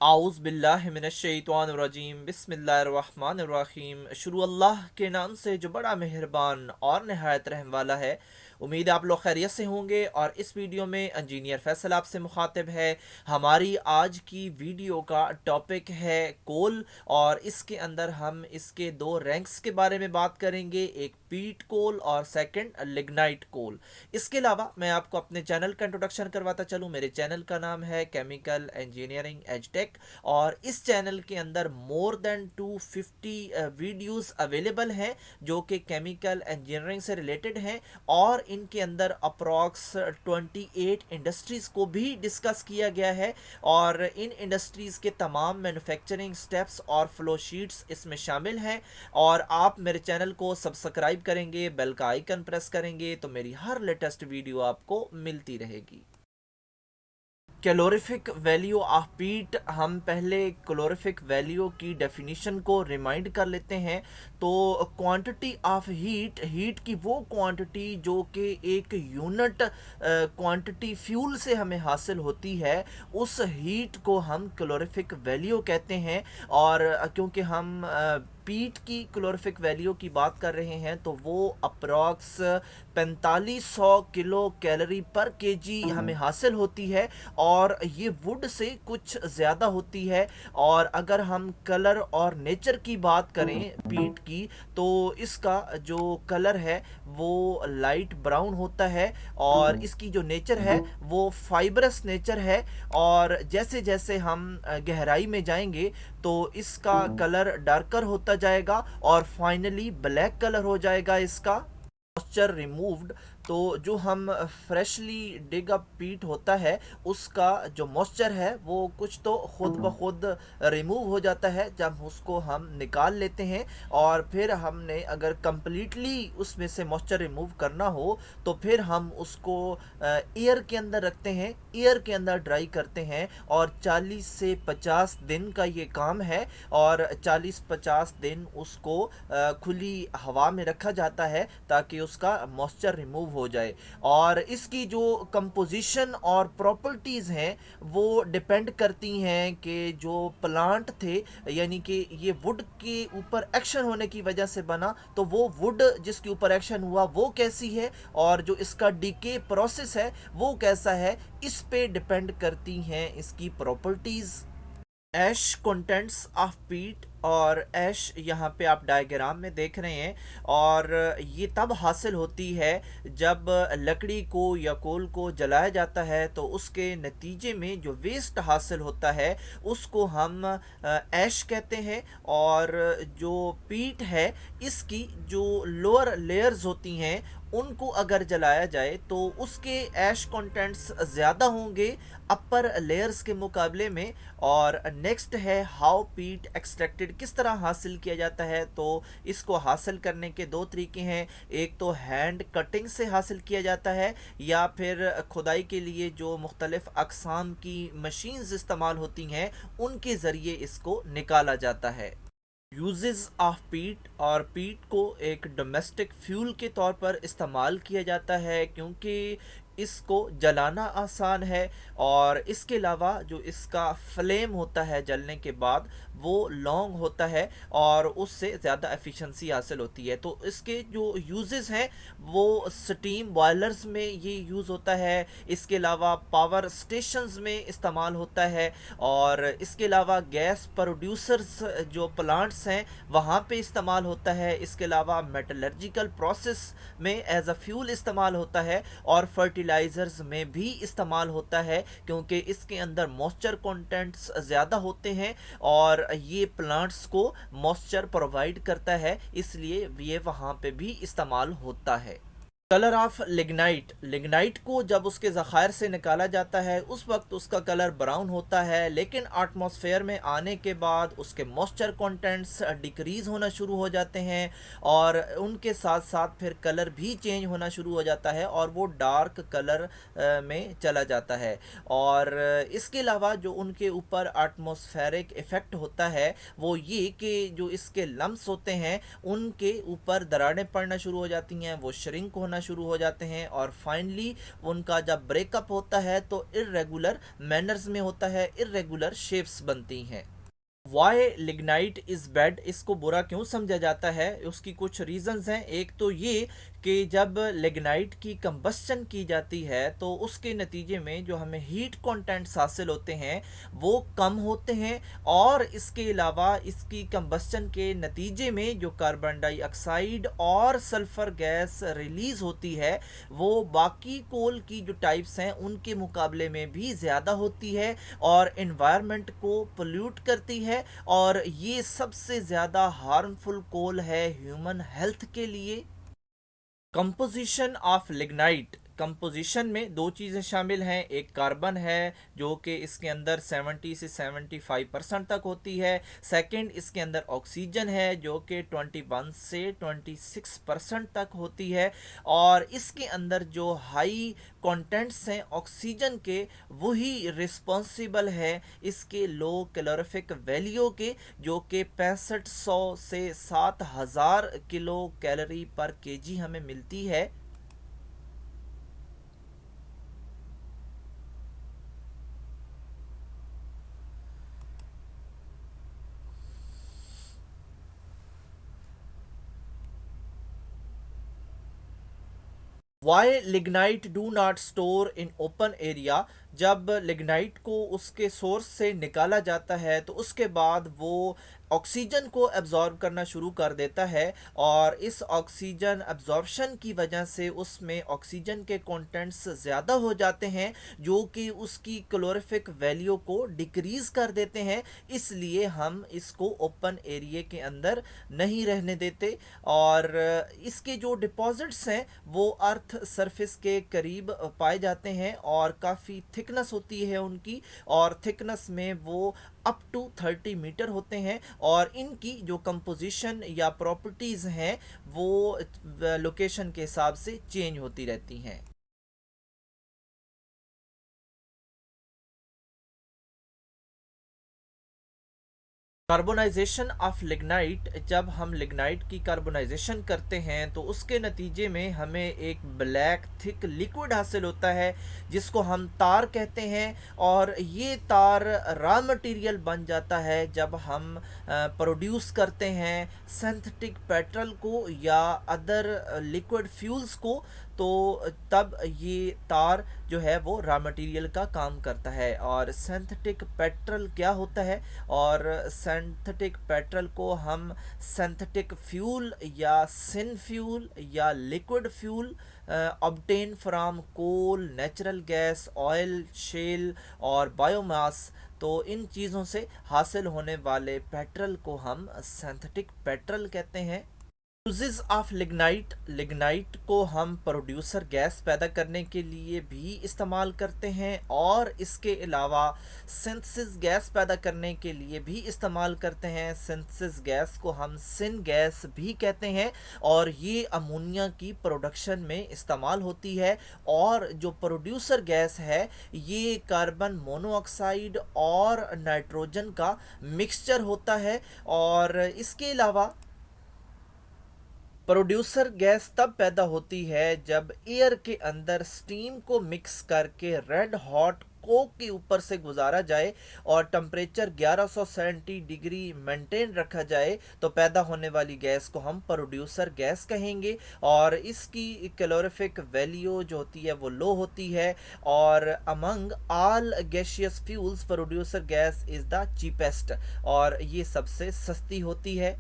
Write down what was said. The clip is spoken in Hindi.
आउज़ बिल्लाहि मिनश्शैतानिर्रजीम बिस्मिल्लाहिर्रहमानिर्रहीम। शुरू अल्लाह के नाम से जो बड़ा मेहरबान और नहायत रहम वाला है। उम्मीद है आप लोग खैरियत से होंगे। और इस वीडियो में इंजीनियर फैसल आपसे मुखातिब है। हमारी आज की वीडियो का टॉपिक है कोल, और इसके अंदर हम इसके दो रैंक्स के बारे में बात करेंगे, एक पीट कोल और सेकंड लिग्नाइट कोल। इसके अलावा मैं आपको अपने चैनल का इंट्रोडक्शन करवाता चलूँ। मेरे चैनल का नाम है केमिकल इंजीनियरिंग एजटेक, और इस चैनल के अंदर मोर देन 250 वीडियोस अवेलेबल हैं जो कि केमिकल इंजीनियरिंग से रिलेटेड हैं। और इनके अंदर अप्रॉक्स 28 इंडस्ट्रीज़ को भी डिस्कस किया गया है, और इन इंडस्ट्रीज़ के तमाम मैन्युफैक्चरिंग स्टेप्स और फ्लो शीट्स इसमें शामिल हैं। और आप मेरे चैनल को सब्सक्राइब करेंगे, बेल का आइकन प्रेस करेंगे, तो मेरी हर लेटेस्ट वीडियो आपको मिलती रहेगी। कैलोरीफिक वैल्यू ऑफ पीट, हम पहले कैलोरीफिक वैल्यू की डेफिनेशन को रिमाइंड कर लेते हैं। तो क्वांटिटी ऑफ हीट, हीट की वो क्वांटिटी जो कि एक यूनिट क्वांटिटी फ्यूल से हमें हासिल होती है, उस हीट को हम कैलोरीफिक वैल्यू कहते हैं। और क्योंकि हम पीट की कैलोरीफिक वैल्यू की बात कर रहे हैं, तो वो अप्रॉक्स 4500 किलो कैलोरी पर केजी हमें हासिल होती है, और ये वुड से कुछ ज़्यादा होती है। और अगर हम कलर और नेचर की बात करें पीट की, तो इसका जो कलर है वो लाइट ब्राउन होता है, और इसकी जो नेचर है वो फाइबरस नेचर है। और जैसे जैसे हम गहराई में जाएंगे तो इसका कलर डार्कर होता जाएगा, और फाइनली ब्लैक कलर हो जाएगा इसका। मॉइस्चर रिमूव्ड, तो जो हम फ्रेशली डिग अप पीट होता है उसका जो मॉइस्चर है वो कुछ तो खुद ब खुद रिमूव हो जाता है जब उसको हम निकाल लेते हैं। और फिर हमने अगर कंप्लीटली उसमें से मॉइस्चर रिमूव करना हो तो फिर हम उसको एयर के अंदर रखते हैं, एयर के अंदर ड्राई करते हैं, और 40 से 50 दिन का ये काम है। और 40-50 दिन उसको खुली हवा में रखा जाता है ताकि उसका मॉइस्चर रिमूव हो जाए। और इसकी जो कंपोजिशन और प्रॉपर्टीज़ हैं वो डिपेंड करती हैं कि जो प्लांट थे, यानी कि ये वुड के ऊपर एक्शन होने की वजह से बना, तो वो वुड जिसके ऊपर एक्शन हुआ वो कैसी है, और जो इसका डीके प्रोसेस है वो कैसा है, इस पे डिपेंड करती हैं इसकी प्रॉपर्टीज़। ऐश कंटेंट्स ऑफ पीट, और ऐश यहाँ पे आप डायग्राम में देख रहे हैं। और ये तब हासिल होती है जब लकड़ी को या कोल को जलाया जाता है, तो उसके नतीजे में जो वेस्ट हासिल होता है उसको हम ऐश कहते हैं। और जो पीट है इसकी जो लोअर लेयर्स होती हैं उनको अगर जलाया जाए तो उसके ऐश कंटेंट्स ज़्यादा होंगे अपर लेयर्स के मुकाबले में। और नेक्स्ट है हाउ पीट एक्सट्रैक्टेड, किस तरह हासिल किया जाता है। तो इसको हासिल करने के दो तरीके हैं, एक तो हैंड कटिंग से हासिल किया जाता है, या फिर खुदाई के लिए जो मुख्तलिफ अक़साम की मशीन्स इस्तेमाल होती हैं उनके ज़रिए इसको निकाला जाता है। यूजेस ऑफ पीट, और पीट को एक डोमेस्टिक फ्यूल के तौर पर इस्तेमाल किया जाता है क्योंकि इसको जलाना आसान है, और इसके अलावा जो इसका फ्लेम होता है जलने के बाद वो लॉन्ग होता है और उससे ज़्यादा एफिशिएंसी हासिल होती है। तो इसके जो यूजेस हैं वो स्टीम बॉयलर्स में ये यूज़ होता है, इसके अलावा पावर स्टेशंस में इस्तेमाल होता है, और इसके अलावा गैस प्रोड्यूसर्स जो प्लांट्स हैं वहाँ पे इस्तेमाल होता है। इसके अलावा मेटलर्जिकल प्रोसेस में एज अ फ्यूल इस्तेमाल होता है, और फर्टिलाइज़र्स में भी इस्तेमाल होता है क्योंकि इसके अंदर मॉइस्चर कंटेंट्स ज़्यादा होते हैं, और ये प्लांट्स को मॉइस्चर प्रोवाइड करता है, इसलिए ये वहाँ पे भी इस्तेमाल होता है। कलर ऑफ लिग्नाइट, लिग्नाइट को जब उसके ज़खायर से निकाला जाता है उस वक्त उसका कलर ब्राउन होता है, लेकिन आटमॉस्फेयर में आने के बाद उसके मॉइस्चर कंटेंट्स डिक्रीज़ होना शुरू हो जाते हैं, और उनके साथ साथ फिर कलर भी चेंज होना शुरू हो जाता है और वो डार्क कलर में चला जाता है। और इसके अलावा जो उनके ऊपर आटमॉस्फेरिक इफ़ेक्ट होता है वो ये कि जो इसके लम्स होते हैं उनके ऊपर दरारें पड़ना शुरू हो जाती हैं, वो श्रिंक होना शुरू हो जाते हैं और फाइनली उनका जब ब्रेकअप होता है तो इर्रेगुलर मैनर्स में होता है, इर्रेगुलर शेप्स बनती हैं। वाई लिग्नाइट इज़ बैड, इसको बुरा क्यों समझा जाता है, उसकी कुछ रीजंस हैं। एक तो ये कि जब लिग्नाइट की कंबस्चन की जाती है तो उसके नतीजे में जो हमें हीट कंटेंट्स हासिल होते हैं वो कम होते हैं, और इसके अलावा इसकी कंबस्चन के नतीजे में जो कार्बन डाइऑक्साइड और सल्फर गैस रिलीज होती है वो बाकी कोल की जो टाइप्स हैं उनके मुकाबले में भी ज़्यादा होती है और इन्वायरमेंट को पोल्यूट करती है, और ये सबसे ज़्यादा हार्मफुल कोल है ह्यूमन हेल्थ के लिए। कंपोजिशन ऑफ लिग्नाइट, कंपोजिशन में दो चीज़ें शामिल हैं, एक कार्बन है जो कि इसके अंदर 70 से 75% तक होती है, सेकंड इसके अंदर ऑक्सीजन है जो कि 21 से 26% तक होती है, और इसके अंदर जो हाई कंटेंट्स हैं ऑक्सीजन के वही रिस्पॉन्सिबल है इसके लो कैलोरीफिक वैल्यू के, जो कि 6500 से 7000 किलो कैलोरी पर केजी हमें मिलती है। Why lignite do not store in open area, जब लिग्नाइट को उसके सोर्स से निकाला जाता है तो उसके बाद वो ऑक्सीजन को एब्जॉर्ब करना शुरू कर देता है, और इस ऑक्सीजन एब्जॉर्प्शन की वजह से उसमें ऑक्सीजन के कंटेंट्स ज़्यादा हो जाते हैं जो कि उसकी कैलोरीफिक वैल्यू को डिक्रीज़ कर देते हैं, इसलिए हम इसको ओपन एरिया के अंदर नहीं रहने देते। और इसके जो डिपॉजिट्स हैं वो अर्थ सरफेस के करीब पाए जाते हैं और काफ़ी थिकनेस होती है उनकी, और थिकनेस में वो अप टू 30 मीटर होते हैं, और इनकी जो कंपोजिशन या प्रॉपर्टीज़ हैं वो लोकेशन के हिसाब से चेंज होती रहती हैं। कार्बोनाइजेशन ऑफ लिग्नाइट, जब हम लिग्नाइट की कार्बोनाइजेशन करते हैं तो उसके नतीजे में हमें एक ब्लैक थिक लिक्विड हासिल होता है जिसको हम तार कहते हैं, और ये तार रॉ मटेरियल बन जाता है जब हम प्रोड्यूस करते हैं सिंथेटिक पेट्रोल को या अदर लिक्विड फ्यूल्स को, तो तब ये तार जो है वो रॉ मटेरियल का काम करता है। और सिंथेटिक पेट्रोल क्या होता है, और सिंथेटिक पेट्रोल को हम सिंथेटिक फ्यूल या सिन फ्यूल या liquid fuel obtain from coal, natural gas, oil, shale और बायोमास, तो इन चीज़ों से हासिल होने वाले पेट्रोल को हम सिंथेटिक पेट्रोल कहते हैं। यूजेस ऑफ लिग्नाइट, लिग्नाइट को हम प्रोड्यूसर गैस पैदा करने के लिए भी इस्तेमाल करते हैं, और इसके अलावा सिंथेसिस गैस पैदा करने के लिए भी इस्तेमाल करते हैं। सिंथेसिस गैस को हम सिन गैस भी कहते हैं, और ये अमोनिया की प्रोडक्शन में इस्तेमाल होती है। और जो प्रोड्यूसर गैस है ये कार्बन मोनोऑक्साइड और नाइट्रोजन का मिक्सचर होता है, और इसके अलावा प्रोड्यूसर गैस तब पैदा होती है जब एयर के अंदर स्टीम को मिक्स करके रेड हॉट कोक के ऊपर से गुजारा जाए और टेम्परेचर 1100 सेंटीग्रेड मेंटेन रखा जाए, तो पैदा होने वाली गैस को हम प्रोड्यूसर गैस कहेंगे। और इसकी कैलोरीफिक वैल्यू जो होती है वो लो होती है, और among all gaseous fuels producer gas is the cheapest, और ये सबसे सस्ती होती है।